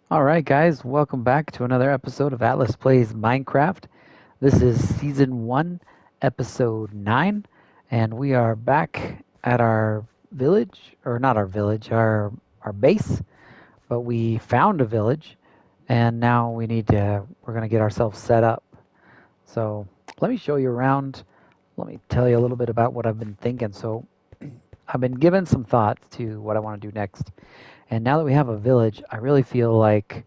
All right, guys, welcome back to another episode of Atlas Plays Minecraft. This is season 1, episode 9, and we are back at our village, or not our village, our base, but we found a village, and now we're going to get ourselves set up. So, let me show you around. Let me tell you a little bit about what I've been thinking. So, I've been giving some thought to what I want to do next. And now that we have a village, I really feel like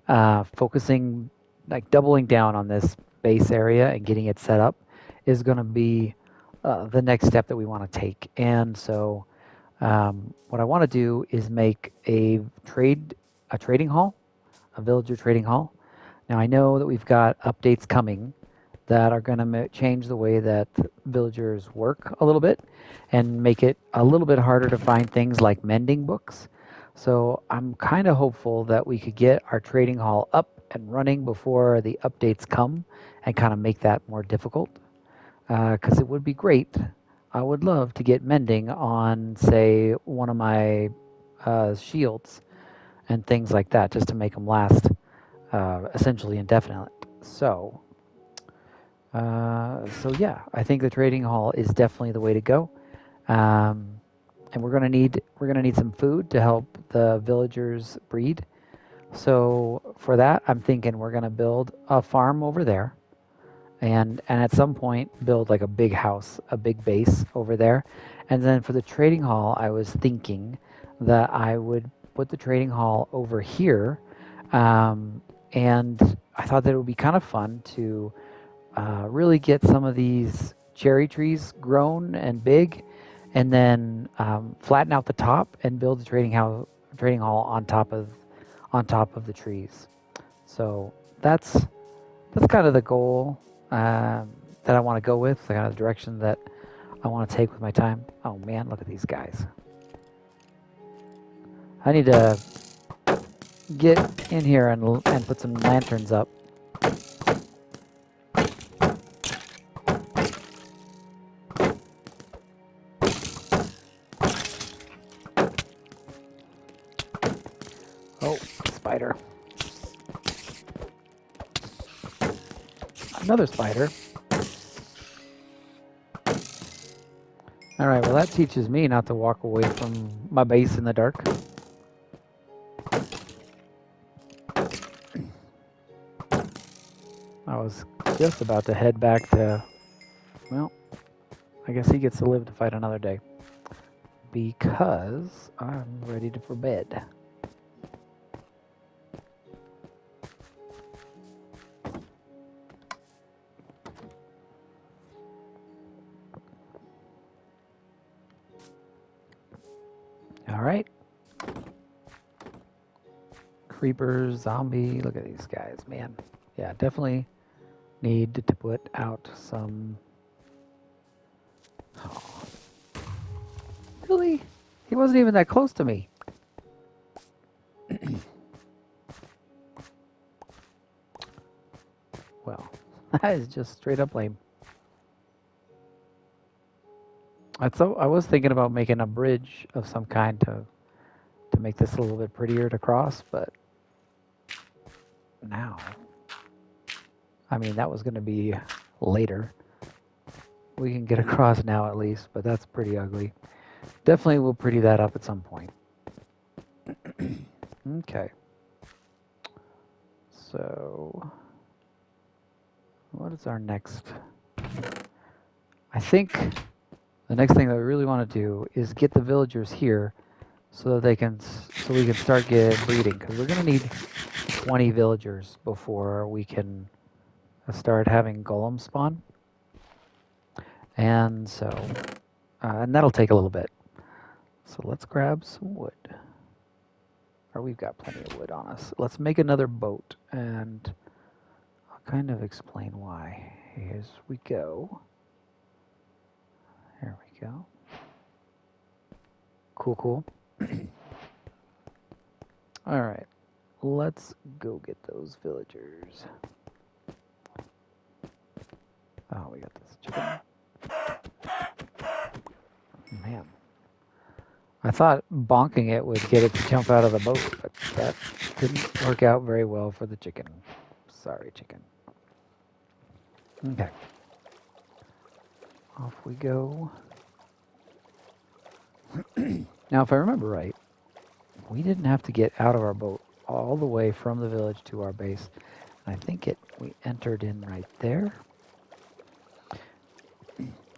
focusing, like doubling down on this base area and getting it set up is going to be the next step that we want to take. And so, what I want to do is make a trading hall, a villager trading hall. Now I know that we've got updates coming that are going to change the way that villagers work a little bit and make it a little bit harder to find things like mending books. So I'm kind of hopeful that we could get our trading hall up and running before the updates come and kind of make that more difficult. Because it would be great. I would love to get mending on, say, one of my shields and things like that, just to make them last essentially indefinite. So yeah, I think the trading hall is definitely the way to go. Um, and we're gonna need some food to help the villagers breed. So for that, I'm thinking we're gonna build a farm over there, and at some point build like a big house, a big base over there. And then for the trading hall, I was thinking that I would put the trading hall over here. Um, and I thought that it would be kind of fun to really get some of these cherry trees grown and big, and then flatten out the top and build a trading hall on top of the trees. So that's kind of the goal that I want to go with, the kind of direction that I want to take with my time. Oh man, look at these guys! I need to get in here and put some lanterns up. Oh, spider! Another spider. All right, well, that teaches me not to walk away from my base in the dark. I was just about to head back to, well, I guess he gets to live to fight another day. Because I'm ready for bed. All right. Creeper, zombie, look at these guys, man. Yeah, definitely need to put out some... Oh, really? He wasn't even that close to me. Well, that is just straight up lame. I was thinking about making a bridge of some kind to make this a little bit prettier to cross, but now, I mean, that was going to be later. We can get across now at least, but that's pretty ugly. Definitely will pretty that up at some point. Okay. So, what is our next? I think the next thing that we really want to do is get the villagers here so that so we can start breeding, because we're going to need 20 villagers before we can start having golems spawn. And so, and that'll take a little bit. So let's grab some wood. Or we've got plenty of wood on us. Let's make another boat, and I'll kind of explain why. Here we go. There we go. Cool, cool. All right, let's go get those villagers. Oh, we got this chicken. Man, I thought bonking it would get it to jump out of the boat, but that Didn't work out very well for the chicken. Sorry, chicken. Okay. Off we go. Now, if I remember right, we didn't have to get out of our boat all the way from the village to our base. I think we entered in right there.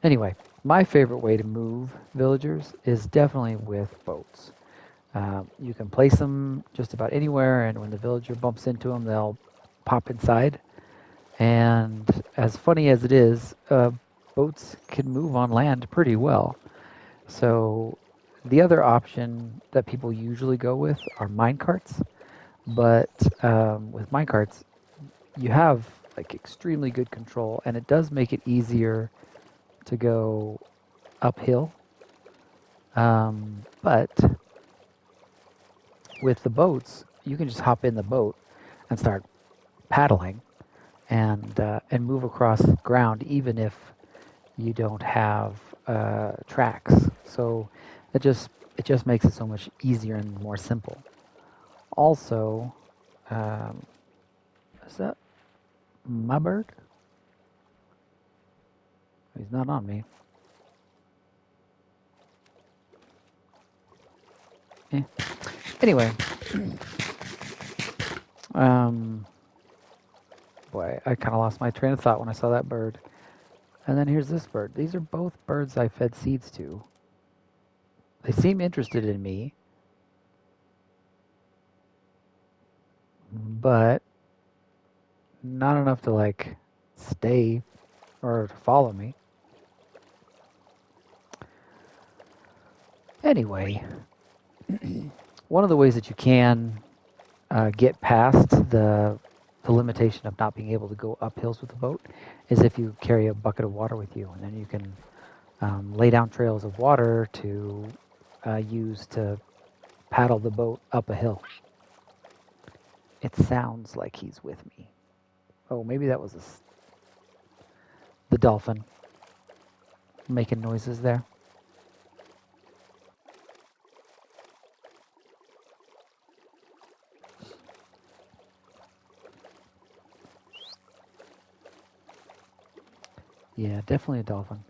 Anyway, my favorite way to move villagers is definitely with boats. You can place them just about anywhere, and when the villager bumps into them, they'll pop inside. And as funny as it is, boats can move on land pretty well. So the other option that people usually go with are mine carts. But with mine carts, you have like extremely good control, and it does make it easier to go uphill. But with the boats, you can just hop in the boat and start paddling and move across ground, even if you don't have tracks. So it just it just makes it so much easier and more simple. Also, um, is that my bird? He's not on me. Eh. Anyway, um, boy, I kind of lost my train of thought when I saw that bird. And then here's this bird. These are both birds I fed seeds to. They seem interested in me, but not enough to like stay or to follow me. Anyway, one of the ways that you can get past the limitation of not being able to go up hills with the boat is if you carry a bucket of water with you, and then you can lay down trails of water to use to paddle the boat up a hill. It sounds like he's with me. Oh, maybe that was the dolphin making noises there. Yeah, definitely a dolphin.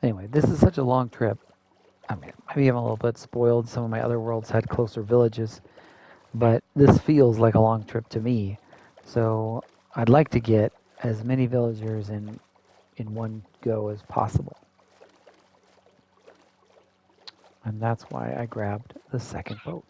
Anyway, this is such a long trip. I mean, maybe I'm a little bit spoiled. Some of my other worlds had closer villages, but this feels like a long trip to me. So I'd like to get as many villagers in one go as possible. And that's why I grabbed the second boat.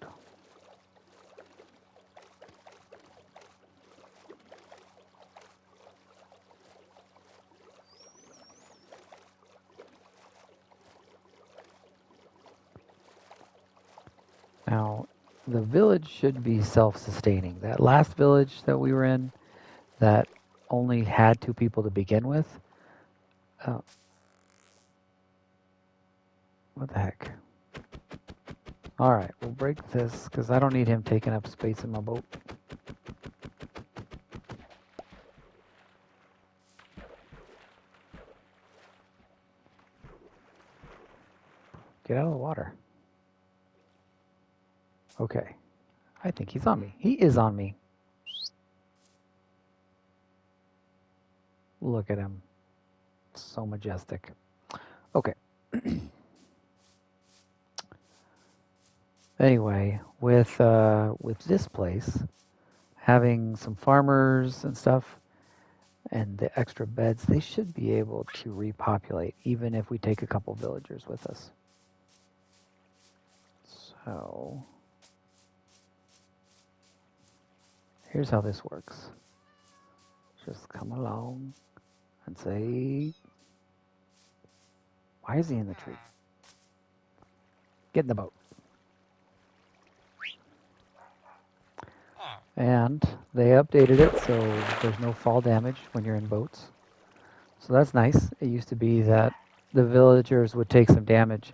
Now, the village should be self-sustaining. That last village that we were in that only had two people to begin with, uh, what the heck? All right, we'll break this because I don't need him taking up space in my boat. Get out of the water. Okay, I think he's on me. He is on me. Look at him. So majestic. Okay. Anyway, with this place having some farmers and stuff and the extra beds, they should be able to repopulate even if we take a couple villagers with us. So here's how this works. Just come along and say, why is he in the tree? Get in the boat. And they updated it so there's no fall damage when you're in boats. So that's nice. It used to be that the villagers would take some damage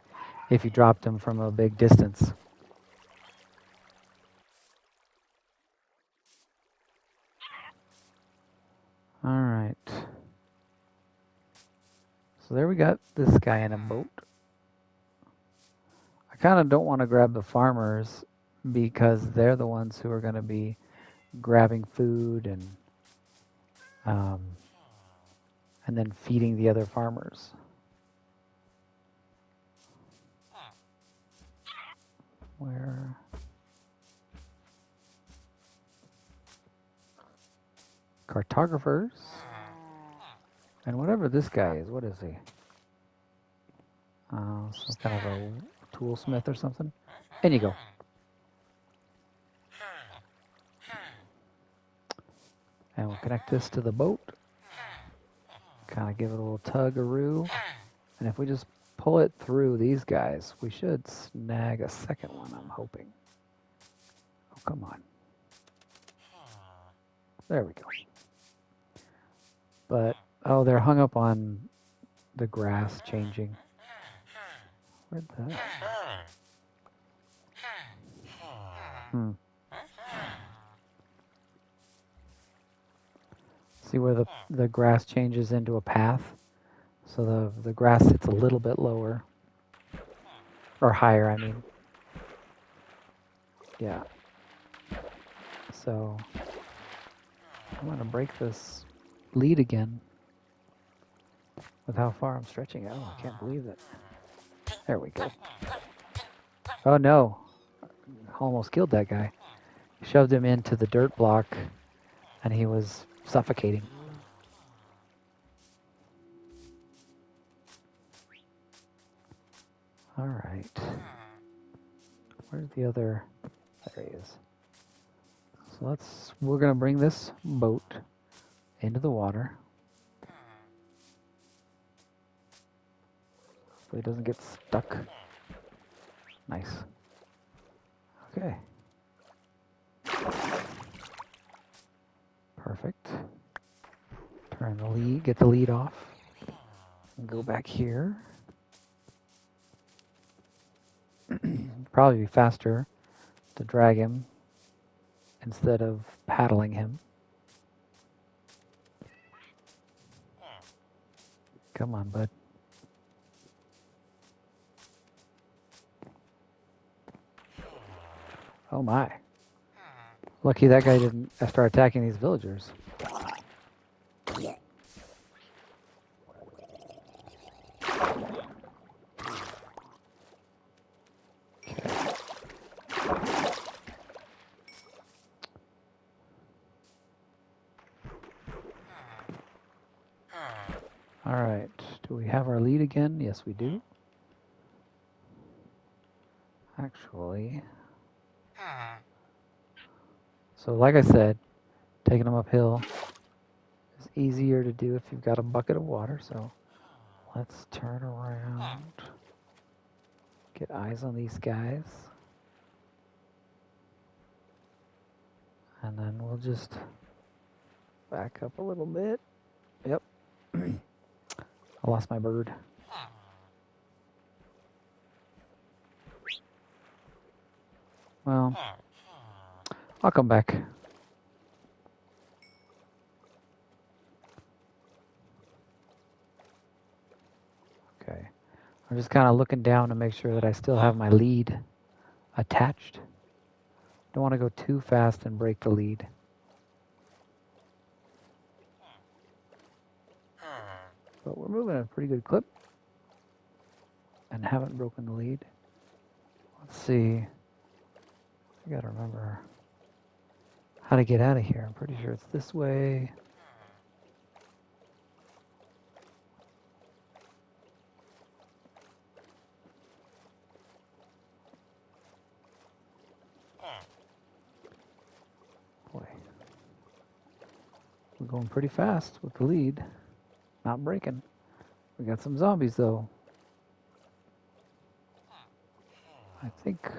if you dropped them from a big distance. All right. So there we got this guy in a boat. I kind of don't want to grab the farmers because they're the ones who are going to be grabbing food um, and then feeding the other farmers. Where? Cartographers. And whatever this guy is, what is he? Some kind of a toolsmith or something. In you go. And we'll connect this to the boat. Kind of give it a little tug-a-roo. And if we just pull it through these guys, we should snag a second one, I'm hoping. Oh, come on. There we go. But, oh, they're hung up on the grass changing. Where'd that? See where the grass changes into a path? So the grass sits a little bit lower. Or higher, I mean. Yeah. So I'm going to break this lead again with how far I'm stretching it. Oh, I can't believe it. There we go. Oh no. Almost killed that guy. Shoved him into the dirt block and he was suffocating. All right. Where's the other? There he is. So we're going to bring this boat into the water. So he doesn't get stuck. Nice. Okay. Perfect. Turn the lead, get the lead off. And go back here. Probably be faster to drag him instead of paddling him. Come on, bud. Oh my. Lucky that guy didn't start attacking these villagers. All right. Do we have our lead again? Yes, we do. Actually. So like I said, taking them uphill is easier to do if you've got a bucket of water. So let's turn around. Get eyes on these guys. And then we'll just back up a little bit. Yep. I lost my bird. Well, I'll come back. Okay. I'm just kind of looking down to make sure that I still have my lead attached. Don't want to go too fast and break the lead. But we're moving at a pretty good clip and haven't broken the lead. Let's see. I gotta remember how to get out of here. I'm pretty sure it's this way. Boy. We're going pretty fast with the lead. Not breaking. We got some zombies though. I think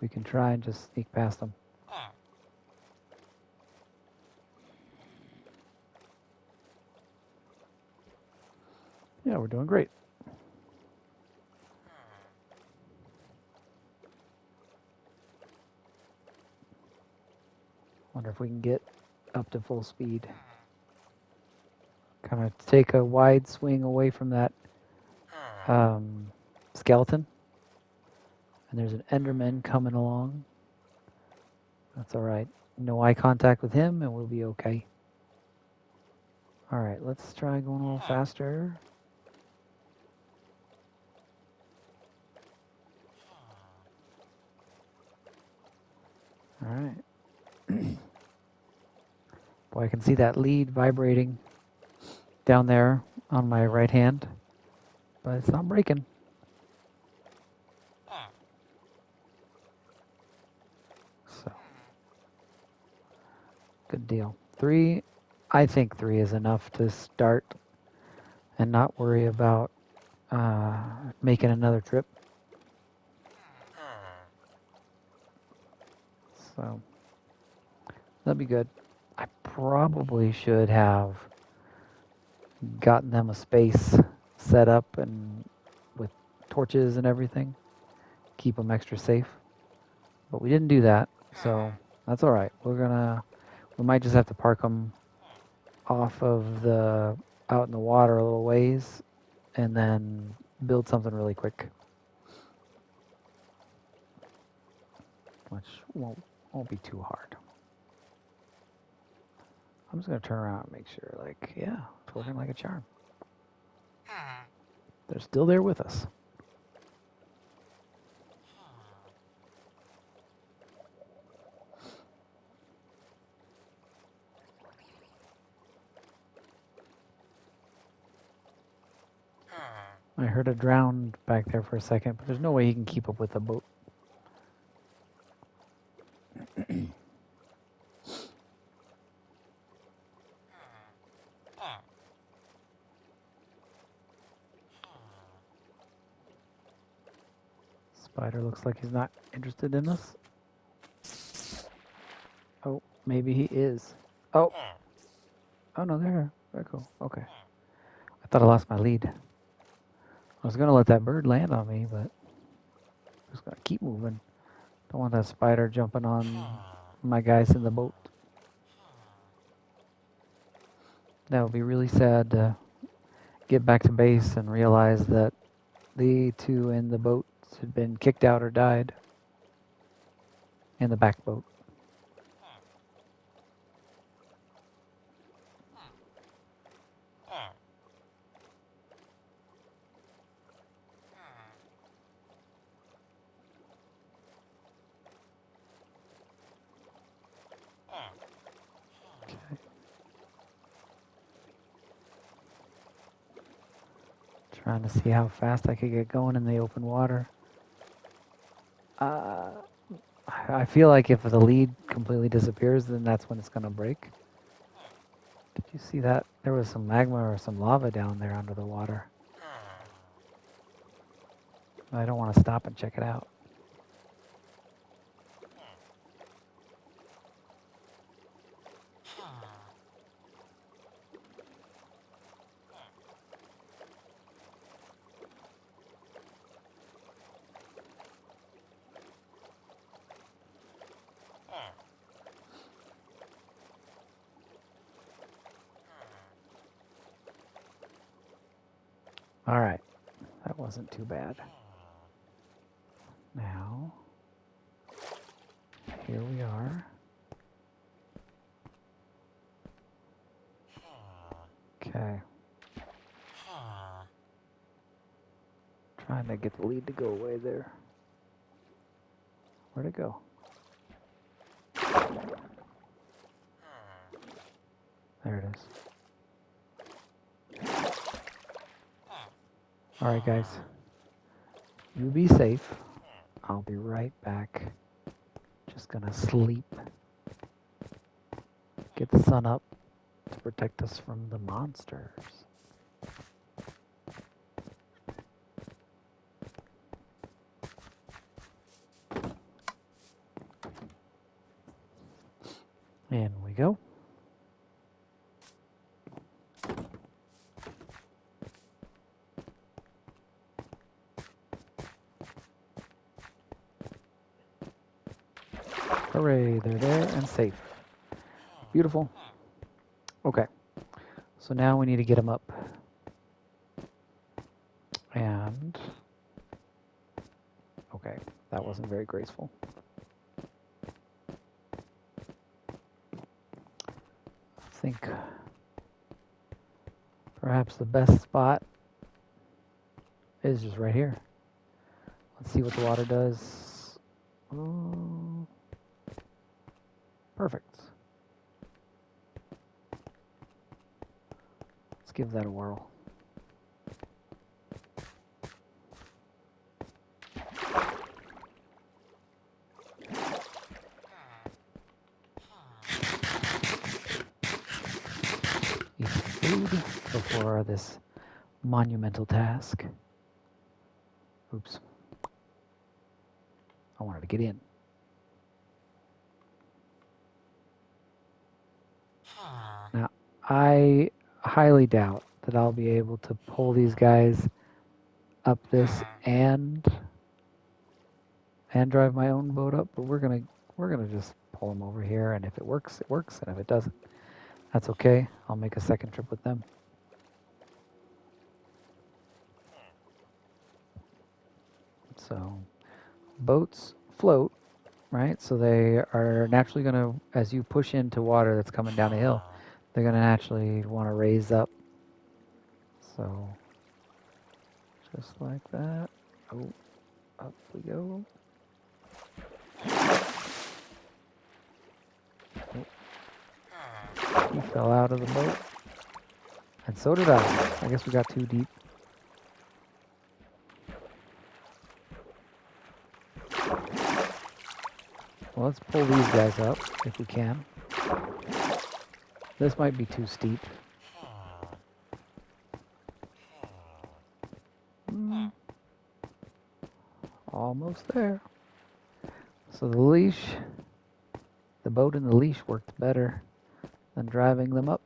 we can try and just sneak past them. Yeah, we're doing great. Wonder if we can get up to full speed. Kind of take a wide swing away from that skeleton And there's an Enderman coming along. That's alright. No eye contact with him and we'll be okay. Alright, let's try going a little faster. Alright. Boy, I can see that lead vibrating down there on my right hand, but it's not breaking. So, good deal. I think 3 is enough to start and not worry about making another trip. So, that'd be good. I probably should have gotten them a space set up and with torches and everything, keep them extra safe. But we didn't do that, so that's all right. We might just have to park them off of out in the water a little ways, and then build something really quick, which won't be too hard. I'm just gonna turn around and make sure, like, yeah, it's working like a charm. They're still there with us. I heard a drowned back there for a second, but there's no way he can keep up with the boat. Spider looks like he's not interested in us. Oh, maybe he is. Oh. Oh no, they're cool. Okay. I thought I lost my lead. I was gonna let that bird land on me, but I'm just gonna keep moving. Don't want that spider jumping on my guys in the boat. That would be really sad to get back to base and realize that the 2 in the boats had been kicked out or died in the back boat. Okay. Trying to see how fast I could get going in the open water. I feel like if the lead completely disappears, then that's when it's going to break. Did you see that? There was some magma or some lava down there under the water. I don't want to stop and check it out. All right, that wasn't too bad. Now, here we are. Okay. Trying to get the lead to go away there. Where'd it go? There it is. All right, guys. You be safe. I'll be right back. Just gonna sleep. Get the sun up to protect us from the monsters. In we go. Hooray, they're there and safe. Beautiful. Okay, so now we need to get them up. And, okay, That wasn't very graceful. I think perhaps the best spot is just right here. Let's see what the water does. Oh, perfect. Let's give that a whirl. Eat some food before this monumental task. Oops. I wanted to get in. Now, I highly doubt that I'll be able to pull these guys up this and drive my own boat up, but we're gonna just pull them over here, and if it works, it works, and if it doesn't, that's okay. I'll make a second trip with them. So boats float, right? So they are naturally gonna, as you push into water that's coming down a hill, they're gonna naturally want to raise up. So just like that. Oh, up we go. Oh, he fell out of the boat. And so did I. I guess we got too deep. Well, let's pull these guys up if we can. This might be too steep. Almost there. So the leash, the boat and the leash worked better than driving them up.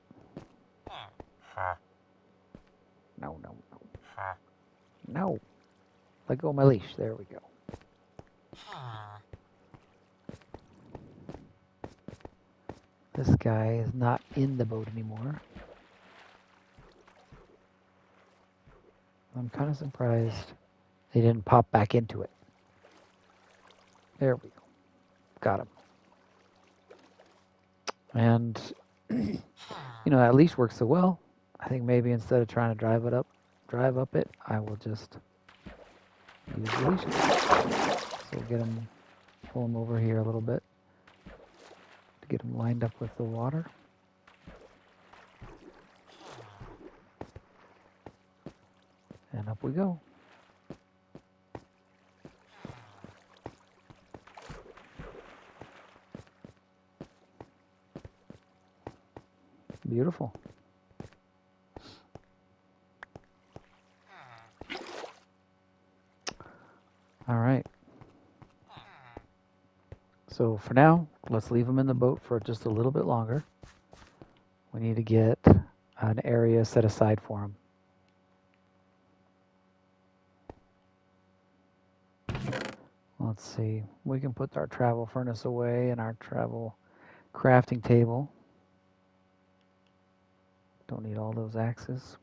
No, no, no. No. Let go of my leash. There we go. This guy is not in the boat anymore. I'm kind of surprised they didn't pop back into it. There we go. Got him. And, that leash works so well. I think maybe instead of trying to drive up it, I will just use the leash. So we'll pull him over here a little bit to get him lined up with the water. And up we go. Beautiful. All right. So for now, let's leave them in the boat for just a little bit longer. We need to get an area set aside for them. Let's see. We can put our travel furnace away and our travel crafting table. Don't need all those axes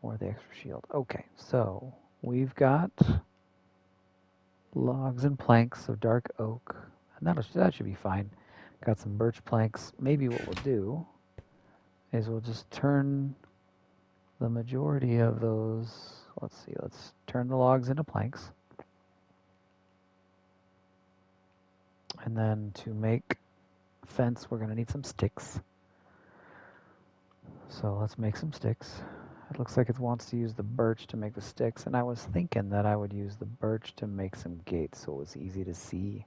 or the extra shield. Okay, so we've got logs and planks of dark oak. And that should be fine. Got some birch planks. Maybe what we'll do is we'll just turn the majority of those. Let's see. Let's turn the logs into planks. And then to make fence, we're going to need some sticks. So let's make some sticks. It looks like it wants to use the birch to make the sticks, and I was thinking that I would use the birch to make some gates so it was easy to see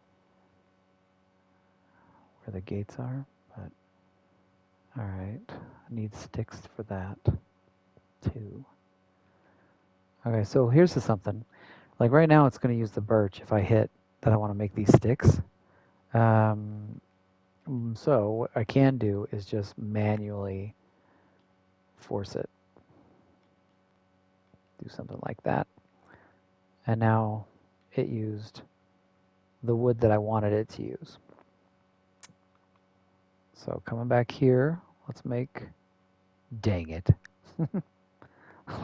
where the gates are, but alright, I need sticks for that too. Okay, so here's something. Like right now it's going to use the birch if I hit that I want to make these sticks. So what I can do is just manually force it. Do something like that. And now it used the wood that I wanted it to use. So coming back here, dang it.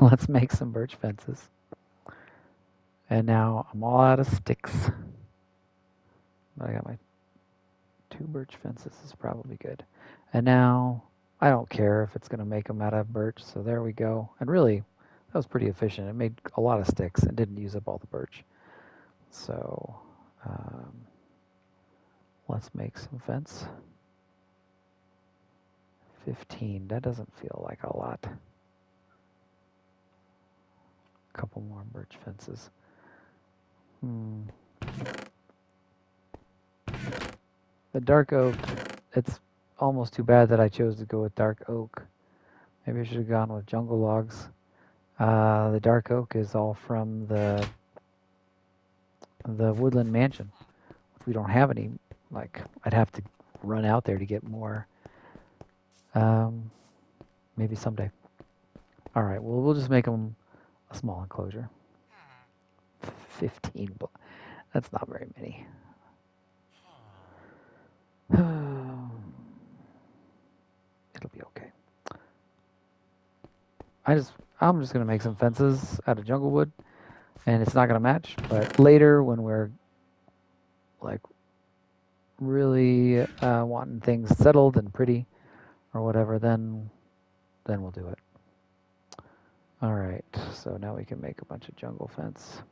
Let's make some birch fences. And now I'm all out of sticks. But I got my 2 birch fences is probably good. And now I don't care if it's going to make them out of birch. So there we go. And really, that was pretty efficient. It made a lot of sticks and didn't use up all the birch. So let's make some fence. 15. That doesn't feel like a lot. A couple more birch fences. The dark oak, it's almost too bad that I chose to go with dark oak. Maybe I should have gone with jungle logs. The dark oak is all from the woodland mansion. We don't have any. Like, I'd have to run out there to get more. Maybe someday. All right. Well, we'll just make them a small enclosure. 15. That's not very many. It'll be okay. I'm just gonna make some fences out of jungle wood, and it's not gonna match. But later, when we're like really wanting things settled and pretty or whatever, then we'll do it. All right, so now we can make a bunch of jungle fence.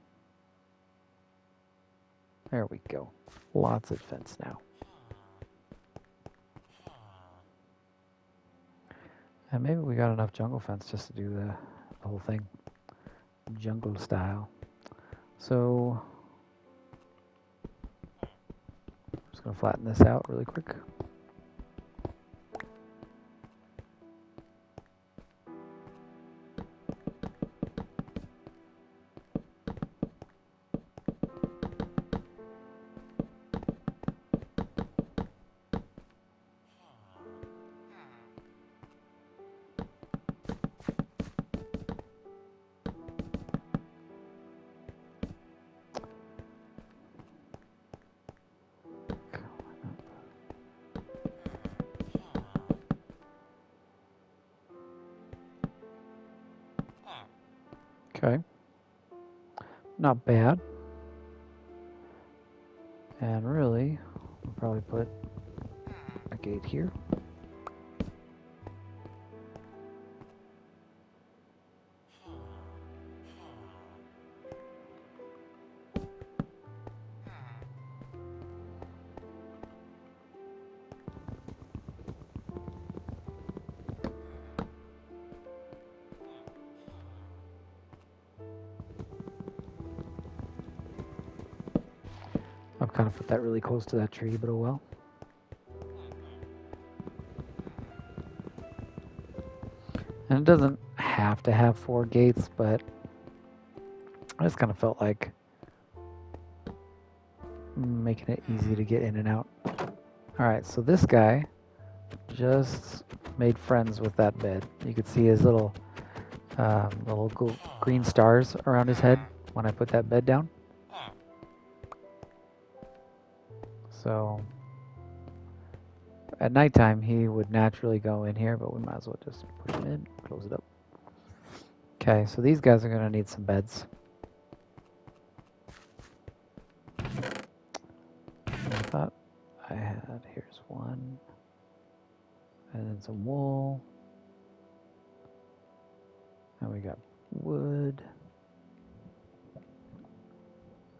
There we go. Lots of fence now. And maybe we got enough jungle fence just to do the whole thing jungle style. So I'm just gonna flatten this out really quick. Okay. Not bad. And really, we'll probably put a gate here. I've kind of put that really close to that tree, but oh well. And it doesn't have to have 4 gates, but I just kind of felt like making it easy to get in and out. All right, so this guy just made friends with that bed. You could see his little green stars around his head when I put that bed down. So at nighttime, he would naturally go in here, but we might as well just put him in, close it up. Okay, so these guys are going to need some beds. I thought I had, here's one, and then some wool, and we got wood,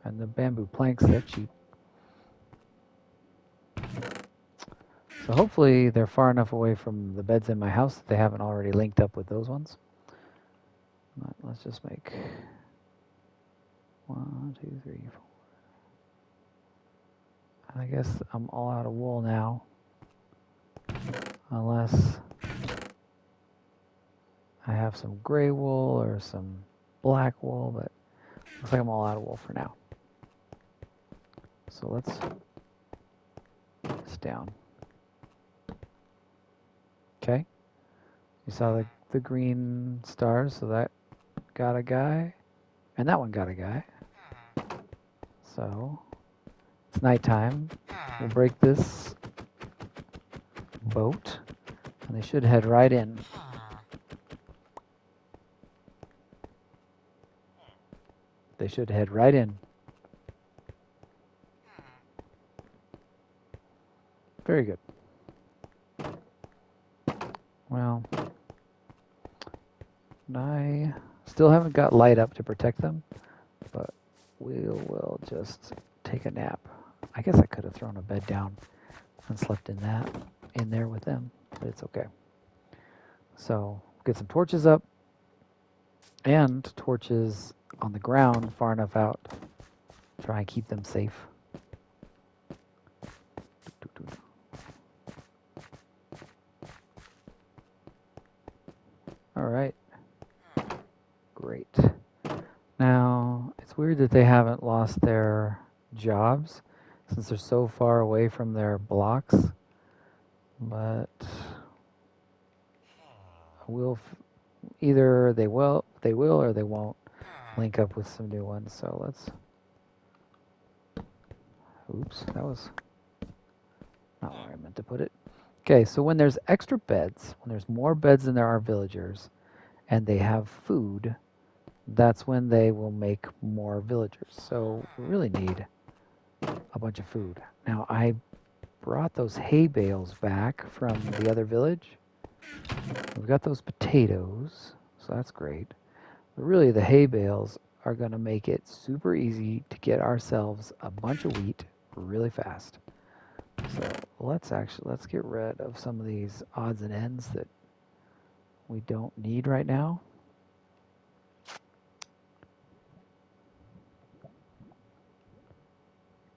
and the bamboo planks, they're cheap. So hopefully they're far enough away from the beds in my house that they haven't already linked up with those ones. But let's just make 1, 2, 3, 4. I guess I'm all out of wool now, unless I have some gray wool or some black wool, but looks like I'm all out of wool for now. So let's put this down. Okay, you saw the green stars, so that got a guy, and that one got a guy. So it's nighttime. We'll break this boat, and they should head right in. They should head right in. Very good. Well, I still haven't got light up to protect them, but we'll just take a nap. I guess I could have thrown a bed down and slept in there with them, but it's okay. So get some torches up and torches on the ground far enough out. Try and keep them safe. All right. Great. Now, it's weird that they haven't lost their jobs since they're so far away from their blocks, but either they will or they won't link up with some new ones. So let's, oops, that was not where I meant to put it. Okay, so when there's extra beds, when there's more beds than there are villagers, and they have food, that's when they will make more villagers. So we really need a bunch of food. Now I brought those hay bales back from the other village. We've got those potatoes, so that's great. But really the hay bales are going to make it super easy to get ourselves a bunch of wheat really fast. So let's get rid of some of these odds and ends that we don't need right now.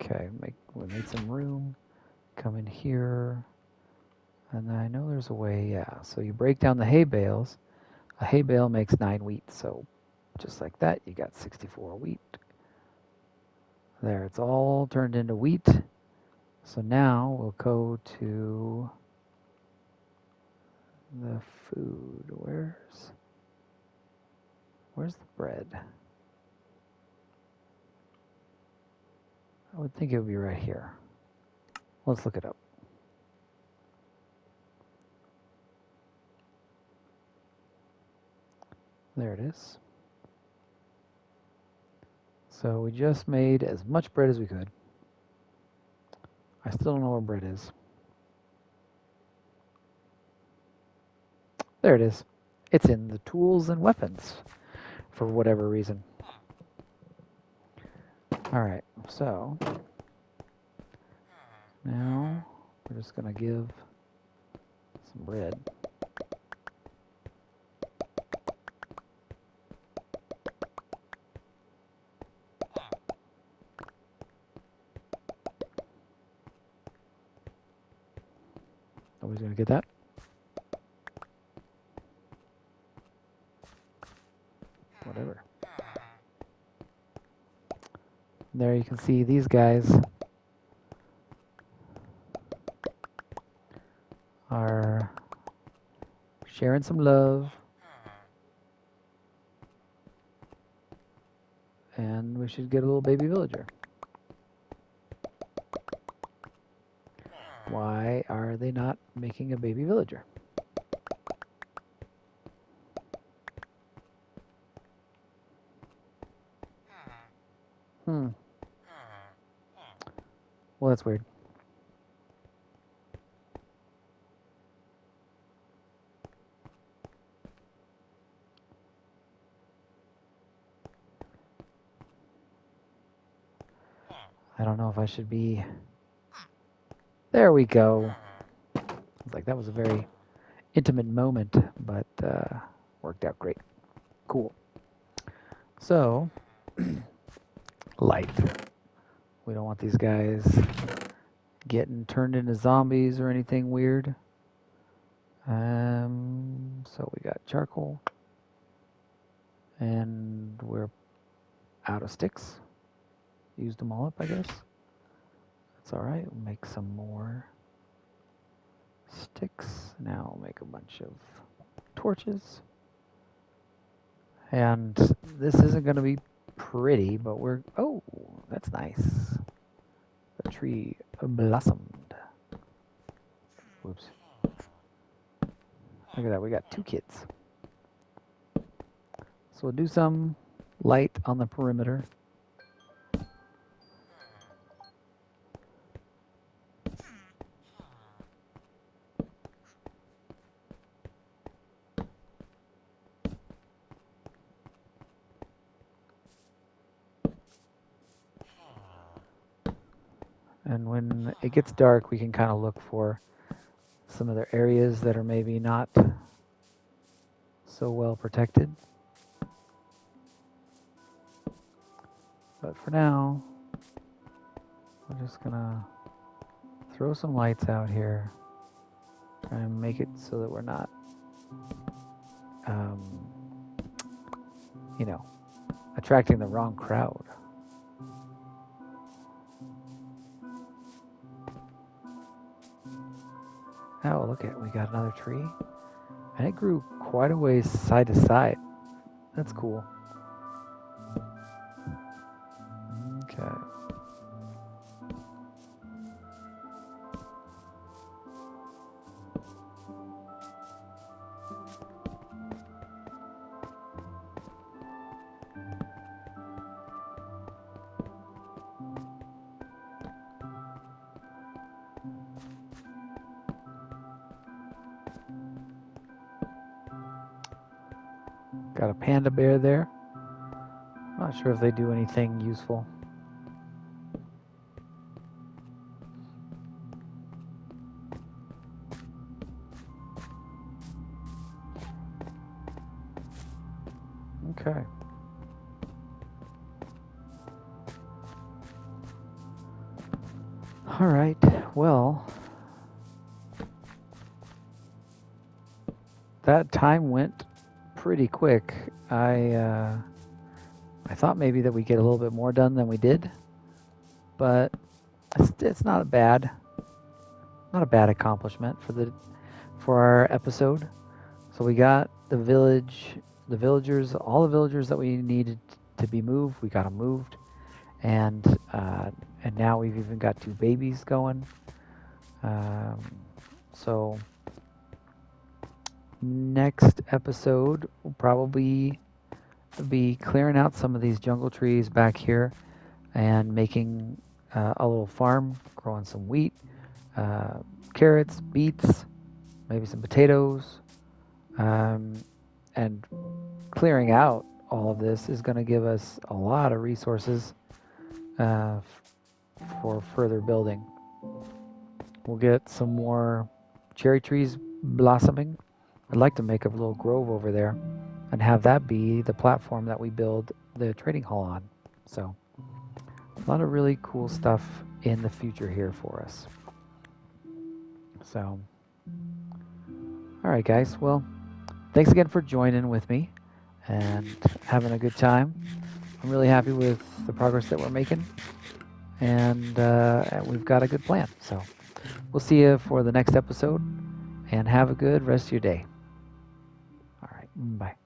Okay, we made some room. Come in here. And I know there's a way, yeah. So you break down the hay bales. A hay bale makes 9 wheat. So just like that, you got 64 wheat. There, it's all turned into wheat. So now we'll go to the food. Where's the bread? I would think it would be right here. Let's look it up. There it is. So we just made as much bread as we could. I still don't know where bread is. There it is. It's in the tools and weapons for whatever reason. Alright, so now we're just going to give some bread. Nobody's going to get that? Whatever. There you can see these guys are sharing some love. And we should get a little baby villager. Why are they not making a baby villager? Well, that's weird. I don't know if I should be... There we go. I was like, that was a very intimate moment, but worked out great. Cool. So, light. We don't want these guys getting turned into zombies or anything weird. So we got charcoal. And we're out of sticks. Used them all up, I guess. That's alright. We'll make some more sticks. Now we'll make a bunch of torches. And this isn't going to be pretty, but we're... Oh, that's nice. The tree blossomed. Whoops. Look at that. We got 2 kids. So we'll do some light on the perimeter. And when it gets dark, we can kind of look for some other areas that are maybe not so well protected. But for now, we're just gonna throw some lights out here. Try and make it so that we're not, um, you know, attracting the wrong crowd. Oh, look at, we got another tree. And it grew quite a ways side to side. That's cool. Okay. Got a panda bear there. Not sure if they do anything useful. Okay. All right. Well, that time went pretty quick. I thought maybe that we get a little bit more done than we did, but it's not a bad accomplishment for our episode. So we got the villagers, all the villagers that we needed to be moved. We got them moved, and now we've even got 2 babies going. So next episode will probably be clearing out some of these jungle trees back here and making a little farm, growing some wheat, carrots, beets, maybe some potatoes, and clearing out all of this is going to give us a lot of resources for further building. We'll get some more cherry trees blossoming. I'd like to make a little grove over there and have that be the platform that we build the trading hall on. So a lot of really cool stuff in the future here for us. So, all right, guys. Well, thanks again for joining with me and having a good time. I'm really happy with the progress that we're making, and we've got a good plan. So we'll see you for the next episode, and have a good rest of your day. All right, bye.